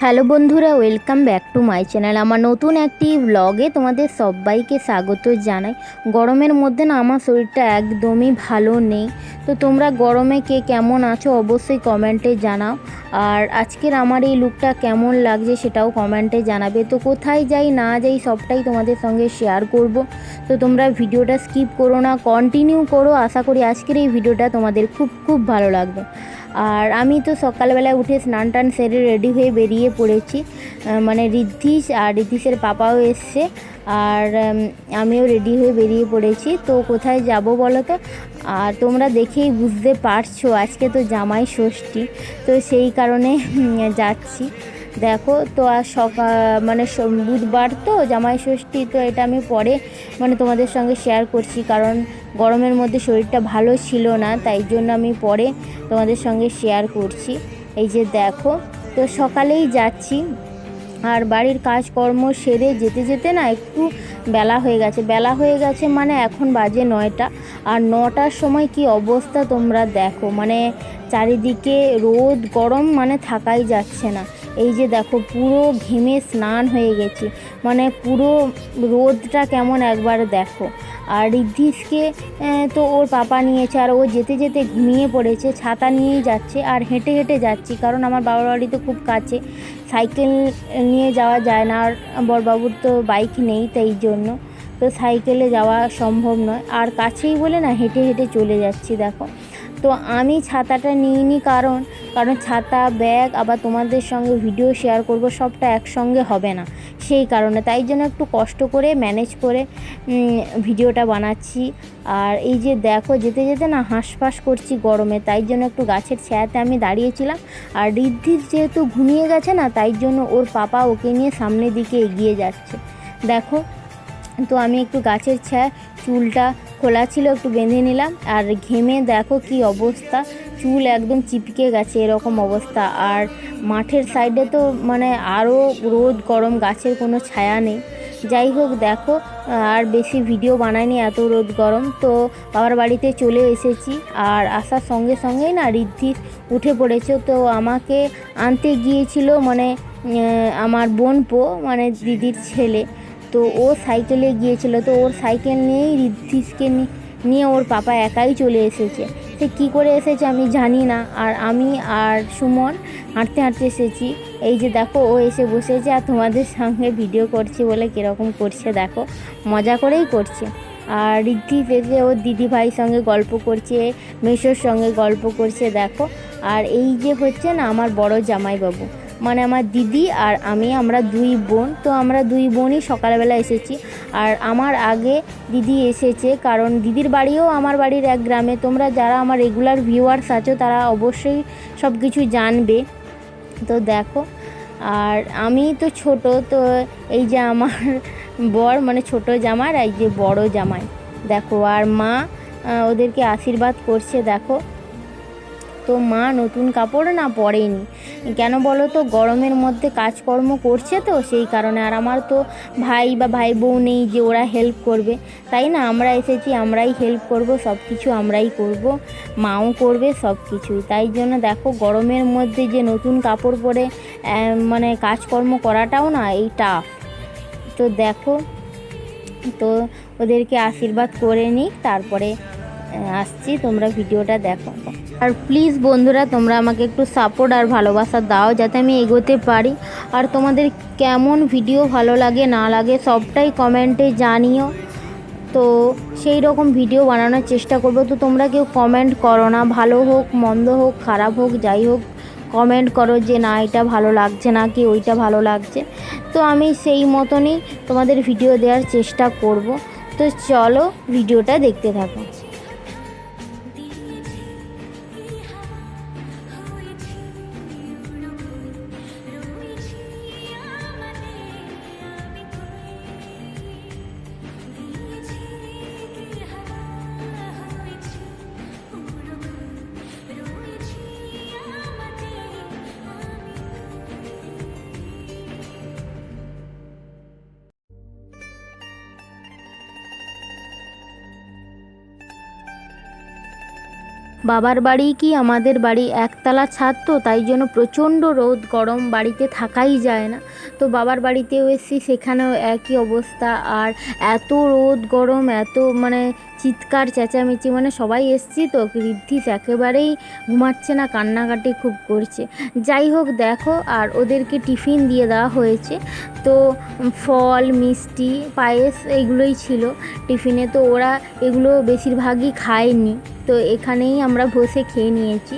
Hello বন্ধুরা, welcome back to my channel. আমার নতুন একটি ব্লগে তোমাদের সবাইকে স্বাগত জানাই। গরমের মধ্যে না আমার শরীরটা একদমই ভালো নেই। তো তোমরা গরমে কে কেমন আছো অবশ্যই কমেন্টে জানাও। আর আজকের আমার এই লুকটা কেমন লাগছে সেটাও কমেন্টে জানাবে। তো কোথায় যাই না যাই সবটাই তোমাদের সঙ্গে শেয়ার করব। তো তোমরা ভিডিওটা স্কিপ করো না, কন্টিনিউ করো। আশা করি আজকের এই ভিডিওটা তোমাদের খুব খুব ভালো লাগবে। আর আমি তো সকালবেলায় উঠে স্নান টান সেরে রেডি হয়ে বেরিয়ে পড়েছি। মানে ঋদ্ধিস আর ঋদ্ধিসের পাপাও এসছে। আর আমিও রেডি হয়ে বেরিয়ে পড়েছি। তো কোথায় যাব বলো তো? আর তোমরা দেখেই বুঝতে পারছো আজকে তো জামাই ষষ্ঠী। তো সেই কারণে যাচ্ছি। দেখো তো আর মানে বুধবার তো জামাই ষষ্ঠী, তো এটা আমি পরে মানে তোমাদের সঙ্গে শেয়ার করছি, কারণ গরমের মধ্যে শরীরটা ভালো ছিল না, তাই জন্য আমি পরে তোমাদের সঙ্গে শেয়ার করছি। এই যে দেখো, তো সকালেই যাচ্ছি। আর বাড়ির কাজকর্ম সেরে যেতে যেতে না একটু বেলা হয়ে গেছে মানে এখন বাজে 9টা। আর 9টার সময় কি অবস্থা তোমরা দেখো, মানে চারিদিকে রোদ গরম, মানে থাকাই যাচ্ছে না। এই যে দেখো পুরো ঘেমে স্নান হয়ে গেছি, মানে পুরো রোদটা কেমন একবার দেখো। আর ঋদ্ধিসকে তো ওর পাপা নিয়েছে, আর ও যেতে যেতে ঘুমিয়ে পড়েছে। ছাতা নিয়েই যাচ্ছে আর হেঁটে হেঁটে যাচ্ছি, কারণ আমার বাবার বাড়ি তো খুব কাছে, সাইকেল নিয়ে যাওয়া যায় না। আর বড়বাবুর তো বাইক নেই, তাই জন্য তো সাইকেলে যাওয়া সম্ভব নয়। আর কাছেই বলে না হেঁটে হেঁটে চলে যাচ্ছি দেখো। তো আমি ছাতাটা নিইনি, কারণ ছাতা, ব্যাগ, আবার তোমাদের সঙ্গে ভিডিও শেয়ার করব, সবটা একসঙ্গে হবে না, সেই কারণে। তাই জন্য একটু কষ্ট করে ম্যানেজ করে ভিডিওটা বানাচ্ছি। আর এই যে দেখো যেতে যেতে না হাঁসফাঁস করছি গরমে, তাই জন্য একটু গাছের ছায়াতে আমি দাঁড়িয়েছিলাম। আর ঋদ্ধিস যেহেতু ঘুমিয়ে গেছে না, তাই জন্য ওর পাপা ওকে নিয়ে সামনের দিকে এগিয়ে যাচ্ছে দেখো। তো আমি একটু গাছের ছায়া, চুলটা খোলা ছিল একটু বেঁধে নিলাম। আর ঘেমে দেখো কি অবস্থা, চুল একদম চিপকে গেছে, এরকম অবস্থা। আর মাঠের সাইডে তো মানে আরও রোদ গরম, গাছের কোনো ছায়া নেই। যাই হোক দেখো, আর বেশি ভিডিও বানাইনি, এত রোদ গরম। তো বাবার বাড়িতে চলে এসেছি। আর আসার সঙ্গে সঙ্গেই না ঋদ্ধিস উঠে পড়েছে। তো আমাকে আনতে গিয়েছিল মানে আমার বোনপো, মানে দিদির ছেলে। তো ও সাইকেলে গিয়েছিল, তো ওর সাইকেল নিয়েই ঋদ্ধিসকে নিয়ে ওর পাপা একাই চলে এসেছে। সে কী করে এসেছে আমি জানি না। আর আমি আর সুমন হাঁটতে হাঁটতে এসেছি। এই যে দেখো ও এসে বসেছে, আর তোমাদের সঙ্গে ভিডিও করছি বলে কীরকম করছে দেখো, মজা করেই করছে। আর ঋদ্ধিস এসে ওর দিদি ভাইয়ের সঙ্গে গল্প করছে, মেসোর সঙ্গে গল্প করছে দেখো। আর এই যে হচ্ছে না আমার বড় জামাইবাবু, মানে আমার দিদি আর আমি, আমরা দুই বোন। তো আমরা দুই বোনই সকালবেলা এসেছি। আর আমার আগে দিদি এসেছে, কারণ দিদির বাড়িও আমার বাড়ির এক গ্রামে। তোমরা যারা আমার রেগুলার ভিউয়ার্স আছো তারা অবশ্যই সব কিছু জানবে। তো দেখো, আর আমি তো ছোট, তো এই যে আমার বর মানে ছোট জামাই, আর এই যে বড় জামাই দেখো। আর মা ওদেরকে আশীর্বাদ করছে দেখো। তো মা নতুন কাপড় না পরেনি, কেন বলো তো, গরমের মধ্যে কাজকর্ম করছে তো সেই কারণে। আর আমার তো ভাই বা ভাই বউ নেই যে ওরা হেল্প করবে, তাই না আমরা এসেছি, আমরাই হেল্প করব, সব কিছু আমরাই করব, মাও করবে সব কিছুই। তাই জন্য দেখো গরমের মধ্যে যে নতুন কাপড় পরে মানে কাজকর্ম করাটাও না এই টাফ। তো দেখো, তো ওদেরকে আশীর্বাদ করে নিই, তারপরে আসছি, তোমরা ভিডিওটা দেখো। আর প্লিজ বন্ধুরা তোমরা আমাকে একটু সাপোর্ট আর ভালোবাসা দাও, যাতে আমি এগোতে পারি। আর তোমাদের কেমন ভিডিও ভালো লাগে না লাগে সবটাই কমেন্টে জানিও। তো সেই রকম ভিডিও বানানোর চেষ্টা করব। তো তোমরা কেউ কমেন্ট করো না, ভালো হোক মন্দ হোক খারাপ হোক যাই হোক, কমেন্ট করো যে না এটা ভালো লাগছে না, কি ওইটা ভালো লাগছে। তো আমি সেই মতনই তোমাদের ভিডিও দেওয়ার চেষ্টা করব। তো চলো ভিডিওটা দেখতে থাকো। বাবার বাড়ি কি আমাদের বাড়ি একতলা ছাদ, তো তাই জন্য প্রচণ্ড রোদ গরম, বাড়িতে থাকাই যায় না। তো বাবার বাড়িতেও এসেছি, সেখানেও একই অবস্থা। আর এত রোদ গরম, এত মানে চিৎকার চেঁচামেচি, মানে সবাই এসছি তো ঋদ্ধিস একেবারেই ঘুমাচ্ছে না, কান্নাকাটি খুব করছে। যাই হোক দেখো, আর ওদেরকে টিফিন দিয়ে দেওয়া হয়েছে। তো ফল, মিষ্টি, পায়েস এইগুলোই ছিল টিফিনে। তো ওরা এগুলো বেশিরভাগই খায়নি, তো এখানেই আমরা বসে খেয়ে নিয়েছি।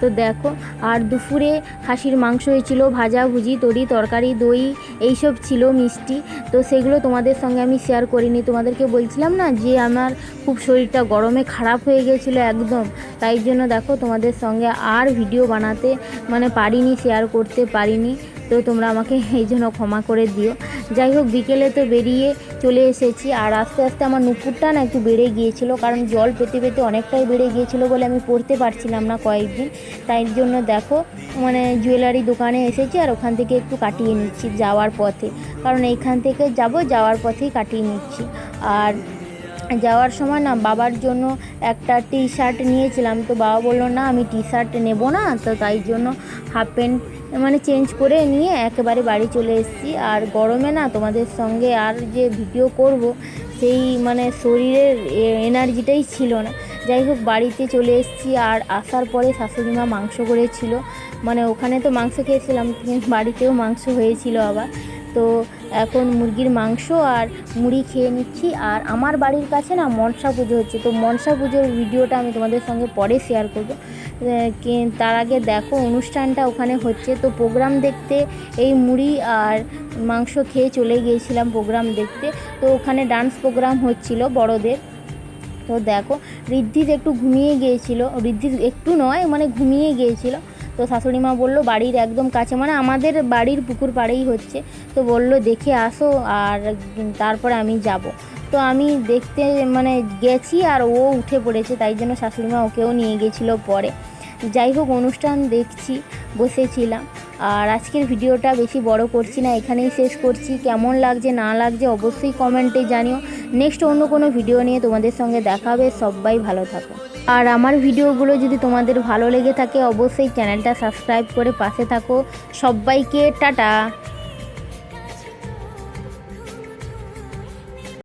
তো দেখো, আর দুপুরে খাসির মাংস হয়েছিল, ভাজাভুজি, তরি তরকারি, দই এইসব ছিল, মিষ্টি। তো সেগুলো তোমাদের সঙ্গে আমি শেয়ার করিনি। তোমাদেরকে বলছিলাম না যে আমার খুব শরীরটা গরমে খারাপ হয়ে গেছিলো একদম, তাই জন্য দেখো তোমাদের সঙ্গে আর ভিডিও বানাতে মানে পারিনি, শেয়ার করতে পারিনি। তো তোমরা আমাকে এই জন্য ক্ষমা করে দিও। যাই হোক, বিকেলে তো বেরিয়ে চলে এসেছি। আর আস্তে আস্তে আমার নুপুরটা না একটু বেড়ে গিয়েছিল, কারণ জল পেতে পেতে অনেকটাই বেড়ে গিয়েছিল বলে আমি পরতে পারছিলাম না কয়েকদিন। তাই জন্য দেখো মানে জুয়েলারি দোকানে এসেছি, আর ওখান থেকে একটু কাটিয়ে নিচ্ছি যাওয়ার পথে, কারণ এইখান থেকে যাওয়ার পথেই কাটিয়ে নিচ্ছি। আর যাওয়ার সময় না বাবার জন্য একটা টি শার্ট নিয়েছিলাম, তো বাবা বললো না আমি টি শার্ট নেবো না, তো তাই জন্য হাফ প্যান্ট মানে চেঞ্জ করে নিয়ে একেবারে বাড়ি চলে এসেছি। আর গরমে না তোমাদের সঙ্গে আর যে ভিডিও করব সেই মানে শরীরের এনার্জিটাই ছিল না। যাই হোক, বাড়িতে চলে এসেছি। আর আসার পরে শাশুড়ি মা মাংস করেছিল, মানে ওখানে তো মাংস খেয়েছিলাম, বাড়িতেও মাংস হয়েছিল আবার। তো এখন মুরগির মাংস আর মুড়ি খেয়ে নিচ্ছি। আর আমার বাড়ির কাছে না মনসা পুজো হচ্ছে, তো মনসা পুজোর ভিডিওটা আমি তোমাদের সঙ্গে পরে শেয়ার করব। তার আগে দেখো অনুষ্ঠানটা ওখানে হচ্ছে, তো প্রোগ্রাম দেখতে এই মুড়ি আর মাংস খেয়ে চলে গিয়েছিলাম প্রোগ্রাম দেখতে। তো ওখানে ডান্স প্রোগ্রাম হচ্ছিল বড়দের। তো দেখো, ঋদ্ধিস একটু ঘুমিয়ে গিয়েছিল, ঋদ্ধিস একটু নয় মানে ঘুমিয়ে গিয়েছিল। তো শাশুড়ি মা বললো বাড়ির একদম কাছে, মানে আমাদের বাড়ির পুকুর পাড়েই হচ্ছে, তো বললো দেখে আসো আর তারপরে আমি যাব। তো আমি দেখতে মানে গেছি, আর ও উঠে পড়েছে, তাই জন্য শাশুড়ি মা ওকেও নিয়ে গেছিলো পরে। যাই হোক, অনুষ্ঠান দেখছি, বসেছিলাম। আর আজকের ভিডিওটা বেশি বড় করছি না, এখানেই শেষ করছি। কেমন লাগছে না লাগছে অবশ্যই কমেন্টে জানিও। নেক্সট অন্য কোনো ভিডিও নিয়ে তোমাদের সঙ্গে দেখা হবে। সবাই ভালো থাকো। আর আমার ভিডিওগুলো যদি তোমাদের ভালো লেগে থাকে অবশ্যই চ্যানেলটা সাবস্ক্রাইব করে পাশে থাকো। সবাইকে টাটা।